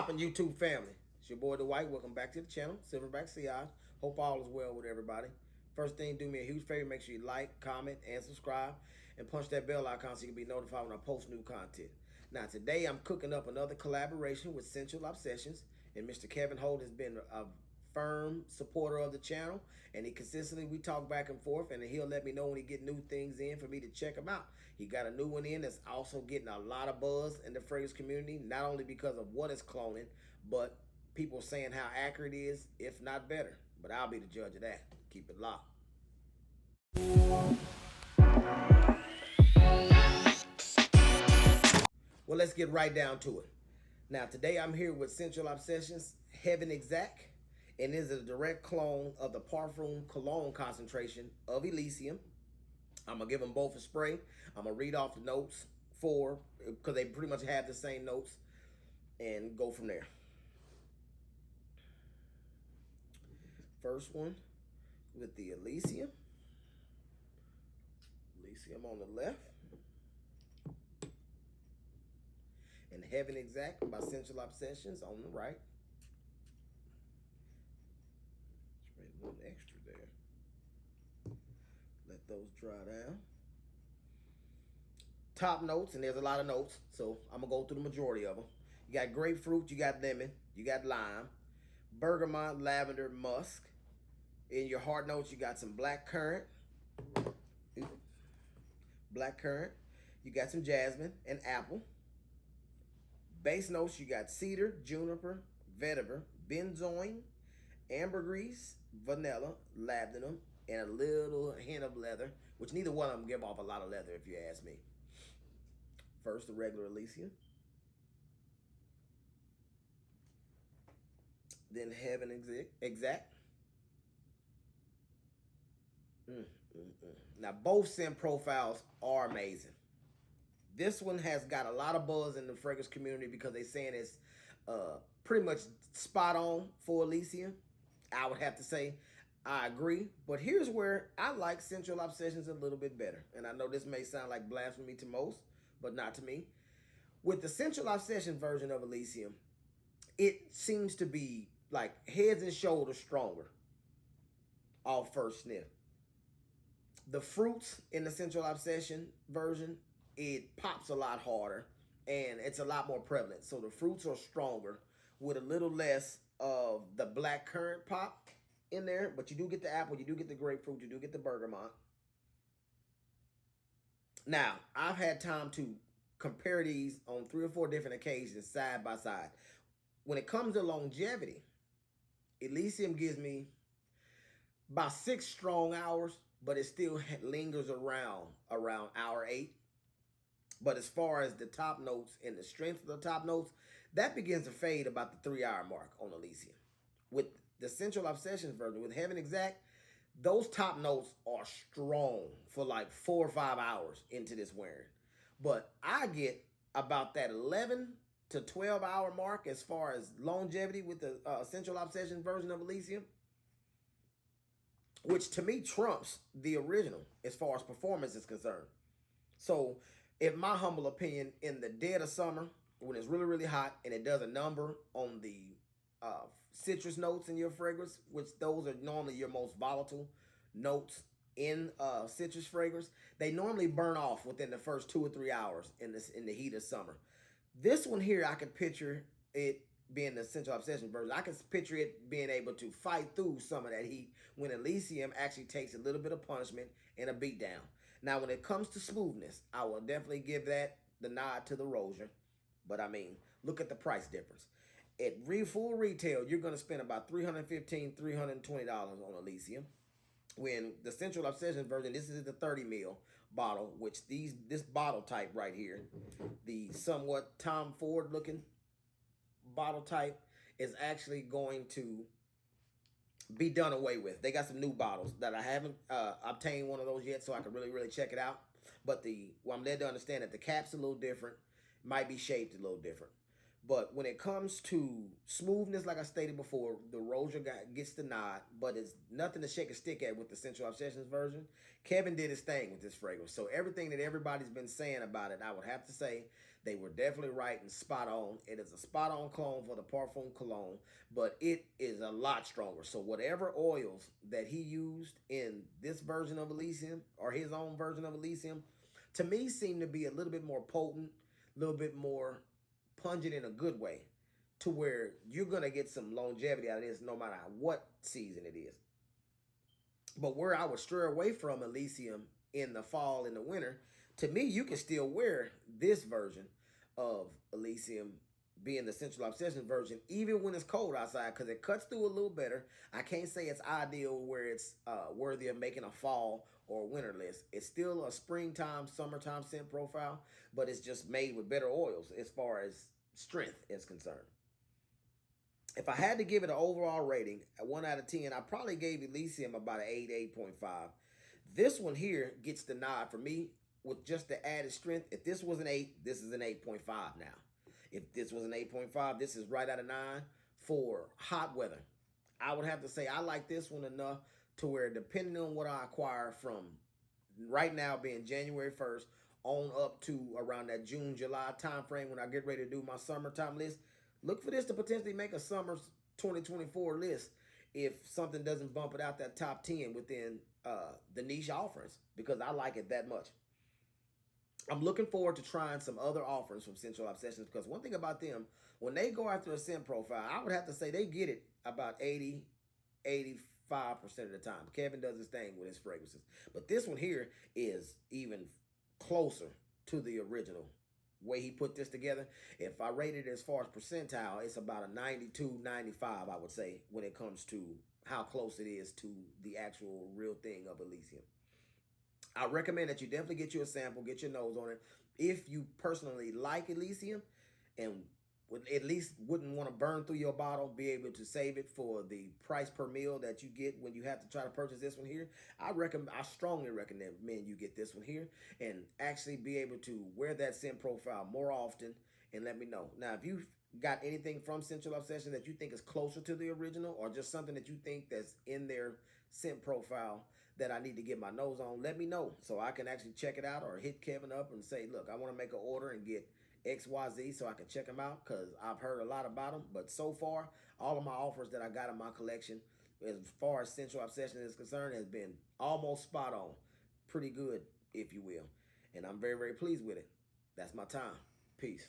poppin' YouTube family? It's your boy Dwight. Welcome back to the channel, Silverback CI. Hope all is well with everybody. First thing, do me a huge favor, make sure you like, comment, and subscribe, and punch that bell icon so you can be notified when I post new content. Now today I'm cooking up another collaboration with SCENTual Obsessions, and Mr. Kevin Holt has been a firm supporter of the channel, and we talk back and forth, and he'll let me know when he get new things in for me to check them out. He got a new one in that's also getting a lot of buzz in the fragrance community, not only because of what it's cloning, but people saying how accurate it is, if not better. But I'll be the judge of that. Keep it locked. Well, let's get right down to it. Now, today I'm here with SCENTual Obsessions, Heaven Exact, and this is a direct clone of the Parfum Cologne concentration of Elysium. I'm going to give them both a spray. I'm going to read off the notes because they pretty much have the same notes, and go from there. First one with the Elysium. Elysium on the left. And Heaven Exact by SCENTual Obsessions on the right. Spray one extra there. Let those dry down. Top notes, and there's a lot of notes, so I'm gonna go through the majority of them. You got grapefruit, you got lemon, you got lime, bergamot, lavender, musk. In your heart notes, you got some black currant. You got some jasmine and apple. Base notes, you got cedar, juniper, vetiver, benzoin, ambergris, vanilla, labdanum, and a little hint of leather, which neither one of them give off a lot of leather if you ask me. First, the regular Elysium. Then Heaven Exact. Now, both scent profiles are amazing. This one has got a lot of buzz in the fragrance community because they're saying it's pretty much spot on for Elysium. I would have to say I agree, but here's where I like SCENTual Obsessions a little bit better. And I know this may sound like blasphemy to most, but not to me. With the SCENTual Obsession version of Elysium, it seems to be like heads and shoulders stronger off first sniff. The fruits in the SCENTual Obsession version, it pops a lot harder and it's a lot more prevalent. So the fruits are stronger with a little less of the black currant pop in there, but you do get the apple, you do get the grapefruit, you do get the bergamot. Now, I've had time to compare these on 3 or 4 different occasions side by side. When it comes to longevity, Elysium gives me about 6 strong hours, but it still lingers around hour 8. But as far as the top notes and the strength of the top notes, that begins to fade about the 3-hour mark on Elysium. With the SCENTual Obsessions version, with Heaven Exact, those top notes are strong for like 4 or 5 hours into this wearing. But I get about that 11 to 12-hour mark as far as longevity with the SCENTual Obsessions version of Elysium, which to me trumps the original as far as performance is concerned. So, in my humble opinion, in the dead of summer, when it's really, really hot and it does a number on the citrus notes in your fragrance, which those are normally your most volatile notes in citrus fragrance, they normally burn off within the first 2 or 3 hours in the heat of summer. This one here, I could picture it being the SCENTual Obsession version. I can picture it being able to fight through some of that heat when Elysium actually takes a little bit of punishment and a beat down. Now, when it comes to smoothness, I will definitely give that the nod to the Rozier. But I mean, look at the price difference. At full retail, you're going to spend about $315, $320 on Elysium. When the SCENTual Obsession version, this is the 30 ml bottle, which this bottle type right here, the somewhat Tom Ford looking bottle type, is actually going to be done away with. They got some new bottles that I haven't obtained one of those yet, so I can really check it out. But I'm led to understand that the cap's a little different, might be shaped a little different. But when it comes to smoothness, like I stated before, the Roja gets the nod, but it's nothing to shake a stick at with the SCENTual Obsessions version. Kevin did his thing with this fragrance. So everything that everybody's been saying about it, I would have to say they were definitely right and spot on. It is a spot on clone for the Parfum Cologne, but it is a lot stronger. So whatever oils that he used in this version of Elysium or his own version of Elysium, to me seem to be a little bit more potent, a little bit more pungent in a good way, to where you're going to get some longevity out of this no matter what season it is. But where I would stray away from Elysium in the fall and the winter, to me, you can still wear this version of Elysium, being the SCENTual Obsession version, even when it's cold outside, because it cuts through a little better. I can't say it's ideal where it's worthy of making a fall or winter list. It's still a springtime, summertime scent profile, but it's just made with better oils as far as strength is concerned. If I had to give it an overall rating, a 1 out of 10, I probably gave Elysium about an 8, 8.5. This one here gets the nod for me with just the added strength. If this was an 8, this is an 8.5 now. If this was an 8.5, this is right out of 9 for hot weather. I would have to say I like this one enough to where, depending on what I acquire from right now being January 1st on up to around that June, July time frame when I get ready to do my summertime list, look for this to potentially make a summer 2024 list if something doesn't bump it out that top 10 within the niche offerings, because I like it that much. I'm looking forward to trying some other offerings from SCENTual Obsessions, because one thing about them, when they go after a scent profile, I would have to say they get it about 80, 85% of the time. Kevin does his thing with his fragrances. But this one here is even closer to the original way he put this together. If I rate it as far as percentile, it's about a 92, 95, I would say, when it comes to how close it is to the actual real thing of Elysium. I recommend that you definitely get you a sample, get your nose on it. If you personally like Elysium and would at least wouldn't want to burn through your bottle, be able to save it for the price per meal that you get when you have to try to purchase this one here, I strongly recommend you get this one here and actually be able to wear that scent profile more often, and let me know. Now, if you've got anything from SCENTual Obsession that you think is closer to the original, or just something that you think that's in their scent profile that I need to get my nose on, let me know so I can actually check it out, or hit Kevin up and say, look, I want to make an order and get XYZ so I can check them out, because I've heard a lot about them. But so far, all of my offers that I got in my collection, as far as SCENTual Obsession is concerned, has been almost spot on. Pretty good, if you will. And I'm very, very pleased with it. That's my time. Peace.